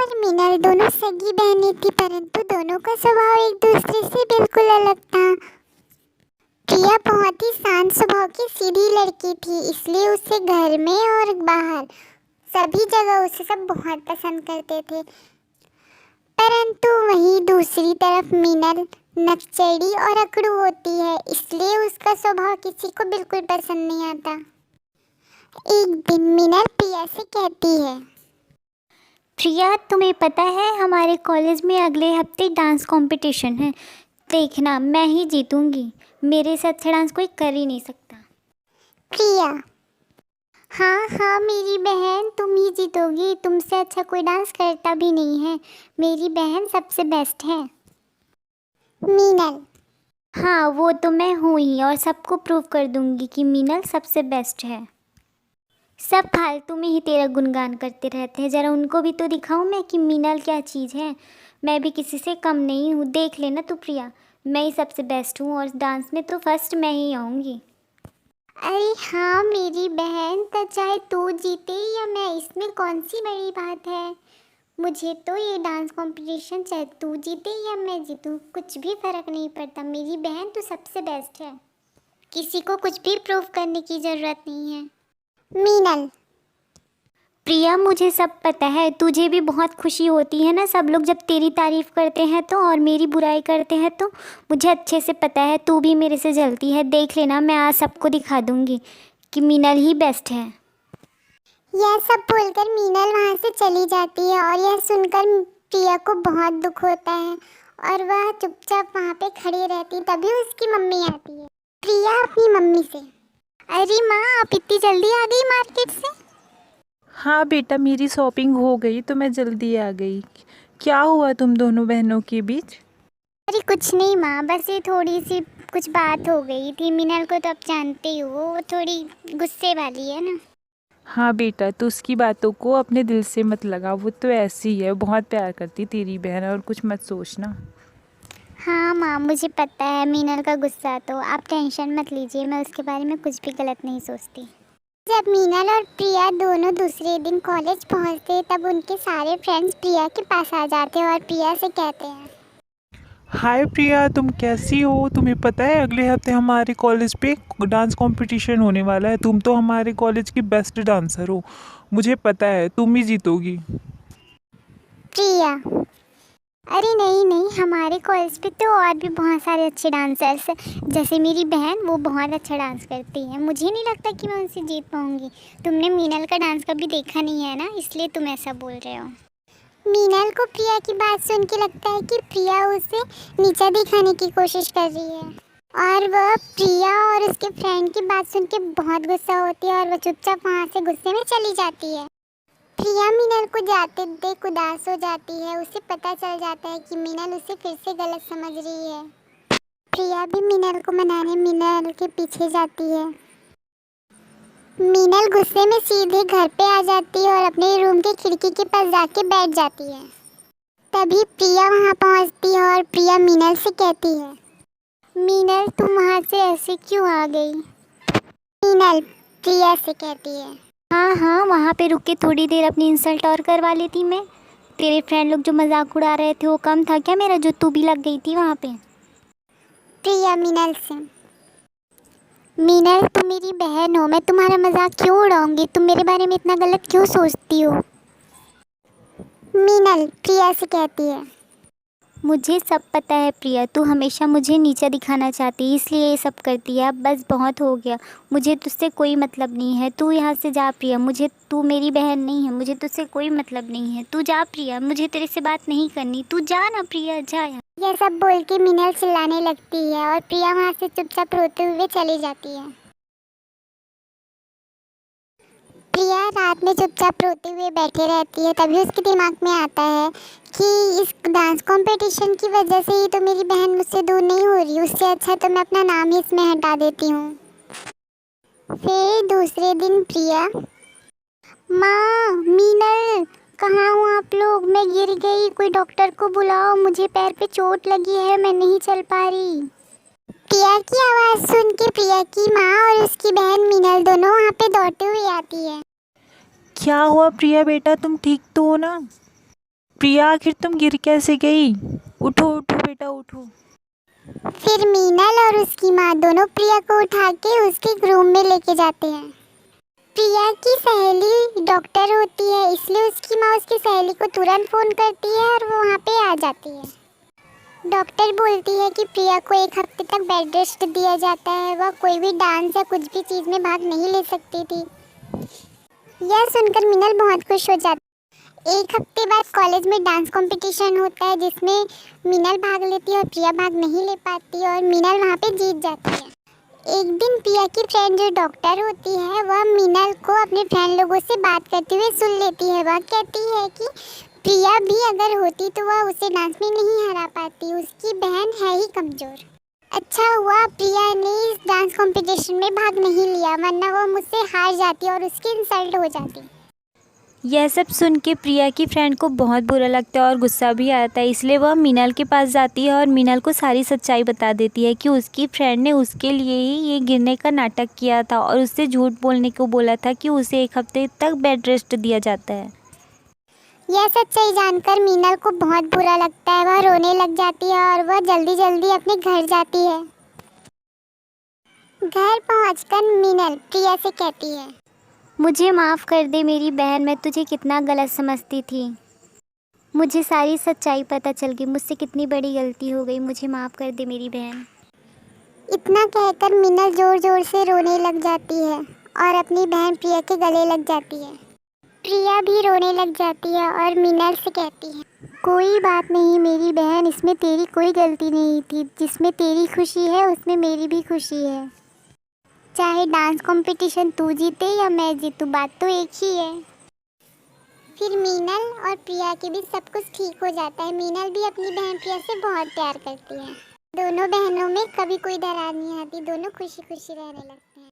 और मीनल दोनों सगी बहनें थी, परंतु दोनों का स्वभाव एक दूसरे से बिल्कुल अलग था। प्रिया बहुत ही शांत स्वभाव की सीधी लड़की थी, इसलिए उसे घर में और बाहर सभी जगह उसे सब बहुत पसंद करते थे। परंतु वहीं दूसरी तरफ मीनल नकचड़ी और अकड़ू होती है, इसलिए उसका स्वभाव किसी को बिल्कुल पसंद नहीं आता। एक दिन मीनल प्रिया से कहती है, प्रिया, तुम्हें पता है हमारे कॉलेज में अगले हफ्ते डांस कंपटीशन है। देखना, मैं ही जीतूंगी। मेरे से अच्छा डांस कोई कर ही नहीं सकता। प्रिया, हाँ हाँ मेरी बहन, तुम ही जीतोगी। तुमसे अच्छा कोई डांस करता भी नहीं है। मेरी बहन सबसे बेस्ट है। मीनल, हाँ, वो तो मैं हूँ ही, और सबको प्रूव कर दूंगी कि मीनल सबसे बेस्ट है। सब फालतू में ही तेरा गुणगान करते रहते हैं। ज़रा उनको भी तो दिखाऊं मैं कि मीनल क्या चीज़ है। मैं भी किसी से कम नहीं हूँ। देख लेना तू प्रिया, मैं ही सबसे बेस्ट हूँ, और डांस में तो फर्स्ट मैं ही आऊँगी। अरे हाँ मेरी बहन, तो चाहे तू जीते या मैं, इसमें कौन सी बड़ी बात है। मुझे तो ये डांस कंपटीशन चाहे तू जीते या मैं जीतूँ, कुछ भी फ़र्क नहीं पड़ता। मेरी बहन तो सबसे बेस्ट है। किसी को कुछ भी प्रूव करने की ज़रूरत नहीं है। मीनल, प्रिया, मुझे सब पता है। तुझे भी बहुत खुशी होती है ना सब लोग जब तेरी तारीफ़ करते हैं तो, और मेरी बुराई करते हैं तो। मुझे अच्छे से पता है तू भी मेरे से जलती है। देख लेना, मैं आज सबको दिखा दूँगी कि मीनल ही बेस्ट है। यह सब बोलकर मीनल वहाँ से चली जाती है और यह सुनकर प्रिया को बहुत दुख होता है और वह चुपचाप वहाँ पे खड़ी रहती। तभी उसकी मम्मी आती है। प्रिया अपनी मम्मी से, अरे माँ, आप इतनी जल्दी आ गई मार्केट से? हाँ बेटा, मेरी शॉपिंग हो गई तो मैं जल्दी आ गई। क्या हुआ तुम दोनों बहनों के बीच? अरे कुछ नहीं माँ, बस ये थोड़ी सी कुछ बात हो गई थी। मीनल को तो आप जानते ही हो, वो थोड़ी गुस्से वाली है ना। हाँ बेटा, तो उसकी बातों को अपने दिल से मत लगा। वो तो ऐसी ही है, बहुत प्यार करती तेरी बहन, और कुछ मत सोचना। हाँ माँ, मुझे पता है मीनल का गुस्सा, तो आप टेंशन मत लीजिए। मैं उसके बारे में कुछ भी गलत नहीं सोचती। जब मीनल और प्रिया दोनों दूसरे दिन कॉलेज पहुँचते तब उनके सारे फ्रेंड्स प्रिया के पास आ जाते हैं और प्रिया से कहते हैं, हाय प्रिया, तुम कैसी हो? तुम्हें पता है अगले हफ्ते हमारे कॉलेज पे डांस कंपटीशन होने वाला है। तुम तो हमारे कॉलेज की बेस्ट डांसर हो। मुझे पता है तुम ही जीतोगी। प्रिया, अरे नहीं नहीं, हमारे कॉलेज पे तो और भी बहुत सारे अच्छे डांसर्स हैं। जैसे मेरी बहन, वो बहुत अच्छा डांस करती है। मुझे नहीं लगता कि मैं उनसे जीत पाऊँगी। तुमने मीनल का डांस कभी देखा नहीं है ना, इसलिए तुम ऐसा बोल रहे हो। मीनल को प्रिया की बात सुन के लगता है कि प्रिया उसे नीचा दिखाने की कोशिश कर रही है, और वह प्रिया और उसके फ्रेंड की बात सुन के बहुत गुस्सा होती है और वह चुपचाप वहाँ से गुस्से में चली जाती है। प्रिया मीनल को जाते देख उदास हो जाती है। उसे पता चल जाता है कि मीनल उसे फिर से गलत समझ रही है। प्रिया भी मीनल को मनाने मीनल के पीछे जाती है। मीनल गुस्से में सीधे घर पे आ जाती है और अपने रूम के खिड़की के पास जाके बैठ जाती है। तभी प्रिया वहाँ पहुँचती है और प्रिया मीनल से कहती है, मीनल तुम वहाँ से ऐसे क्यों आ गई? मीनल प्रिया से कहती है, हाँ हाँ, वहाँ पे रुक के थोड़ी देर अपनी इंसल्ट और करवा लेती मैं। तेरे फ्रेंड लोग जो मजाक उड़ा रहे थे वो कम था क्या मेरा, जो तू भी लग गई थी वहाँ पे। प्रिया मीनल से, मीनल तुम मेरी बहन हो, मैं तुम्हारा मजाक क्यों उड़ाऊंगी? तुम मेरे बारे में इतना गलत क्यों सोचती हो? मीनल प्रिया से कहती है, मुझे सब पता है प्रिया, तू हमेशा मुझे नीचा दिखाना चाहती है, इसलिए ये सब करती है। अब बस बहुत हो गया, मुझे तुझसे कोई मतलब नहीं है। तू यहाँ से जा प्रिया, मुझे, तू मेरी बहन नहीं है, मुझे तुझसे कोई मतलब नहीं है। तू जा प्रिया, मुझे तेरे से बात नहीं करनी। तू जा ना प्रिया, जा यहाँ। यह सब बोल के मीनल चिल्लाने लगती है और प्रिया वहाँ से चुपचाप रोते हुए चली जाती है। प्रिया रात में चुपचाप रोते हुए बैठी रहती है। तभी उसके दिमाग में आता है कि इस डांस कंपटीशन की वजह से ही तो मेरी बहन मुझसे दूर नहीं हो रही। उससे अच्छा तो मैं अपना नाम ही इसमें हटा देती हूँ। फिर दूसरे दिन प्रिया, माँ, मीनल, कहाँ हो आप लोग? मैं गिर गई, कोई डॉक्टर को बुलाओ, मुझे पैर पे चोट लगी है, मैं नहीं चल पा रही। प्रिया की आवाज़ सुन के प्रिया की माँ और उसकी बहन मीनल दोनों वहाँ पे दौड़ते हुए आती है। क्या हुआ प्रिया बेटा, तुम ठीक तो हो ना? प्रिया आखिर तुम गिर कैसे गई? उठो उठो बेटा उठो। फिर मीनल और उसकी माँ दोनों प्रिया को उठा के उसके रूम में लेके जाते हैं। प्रिया की सहेली डॉक्टर होती है, इसलिए उसकी माँ उसकी सहेली को तुरंत फ़ोन करती है और वो वहाँ पे आ जाती है। डॉक्टर बोलती है कि प्रिया को 1 हफ्ते तक बेड रेस्ट दिया जाता है, वह कोई भी डांस या कुछ भी चीज़ में भाग नहीं ले सकती थी। यह सुनकर मीनल बहुत खुश हो जाती है। 1 हफ्ते बाद कॉलेज में डांस कंपटीशन होता है जिसमें मीनल भाग लेती है और प्रिया भाग नहीं ले पाती और मीनल वहाँ पे जीत जाती है। एक दिन प्रिया की फ्रेंड जो डॉक्टर होती है वह मीनल को अपने फ्रेंड लोगों से बात करते हुए सुन लेती है। वह कहती है कि प्रिया भी अगर होती तो वह उसे डांस में नहीं हरा पाती, उसकी बहन है ही कमज़ोर। अच्छा हुआ प्रिया ने इस डांस कंपटीशन में भाग नहीं लिया, वरना वह मुझसे हार जाती और उसकी इंसल्ट हो जाती। यह सब सुन के प्रिया की फ्रेंड को बहुत बुरा लगता है और गुस्सा भी आता है, इसलिए वह मीनल के पास जाती है और मीनल को सारी सच्चाई बता देती है कि उसकी फ्रेंड ने उसके लिए ही ये गिरने का नाटक किया था और उससे झूठ बोलने को बोला था कि उसे 1 हफ्ते तक बेड रेस्ट दिया जाता है। यह सच्चाई जानकर मीनल को बहुत बुरा लगता है, वह रोने लग जाती है और वह जल्दी जल्दी अपने घर जाती है। घर पहुंचकर मीनल प्रिया से कहती है, मुझे माफ़ कर दे मेरी बहन, मैं तुझे कितना गलत समझती थी। मुझे सारी सच्चाई पता चल गई, मुझसे कितनी बड़ी गलती हो गई, मुझे माफ़ कर दे मेरी बहन। इतना कहकर मीनल ज़ोर ज़ोर से रोने लग जाती है और अपनी बहन प्रिया के गले लग जाती है। प्रिया भी रोने लग जाती है और मीनल से कहती है, कोई बात नहीं मेरी बहन, इसमें तेरी कोई गलती नहीं थी, जिसमें तेरी खुशी है उसमें मेरी भी खुशी है। चाहे डांस कंपटीशन तू जीते या मैं जीतूँ, बात तो एक ही है। फिर मीनल और प्रिया के बीच सब कुछ ठीक हो जाता है। मीनल भी अपनी बहन प्रिया से बहुत प्यार करती है। दोनों बहनों में कभी कोई दरार नहीं आती, दोनों खुशी खुशी रहने लगते हैं।